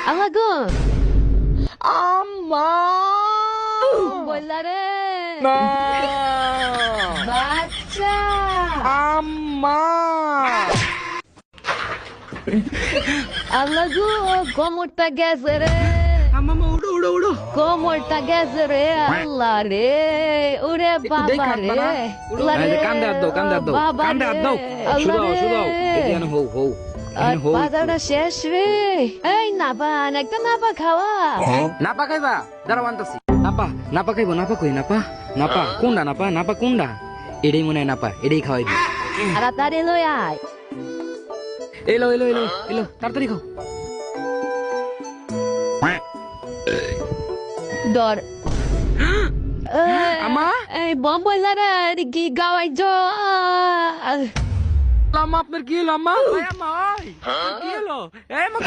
আল্লাহ গো আম্মা বললা রে না বাচ্চা আম্মা আল্লাহ গো কোমরটা গেছে রে আম্মা উড়ো উড়ো উড়ো কোমরটা গেছে রে আল্লাহ রে ওরে বাবা রে আল্লাহ রে কান্দে হাত দাও বাবা কান্দে হাত রে, দাও আল্লাহ শুধাও রে। এখানে হও হও এখানে হও বাজারটা শেষ রে এই নাপান একটা নাপা খাওয়া নাপা খাইবা দাঁড়াও আনতাছি নাপা খাইবো নাপা কই নাপা কোনটা নাপা কোনটা এটাই মনে হয় নাপা এটাই খাওয়াইবি তাড়াতাড়ি লই আয় এলো তাড়াতাড়ি খাও দর আমা এই বম বললা রে কি গাওয়াই জ আম্মা আপনার কি হলো আম্মা আম্মা কি হলো এই মা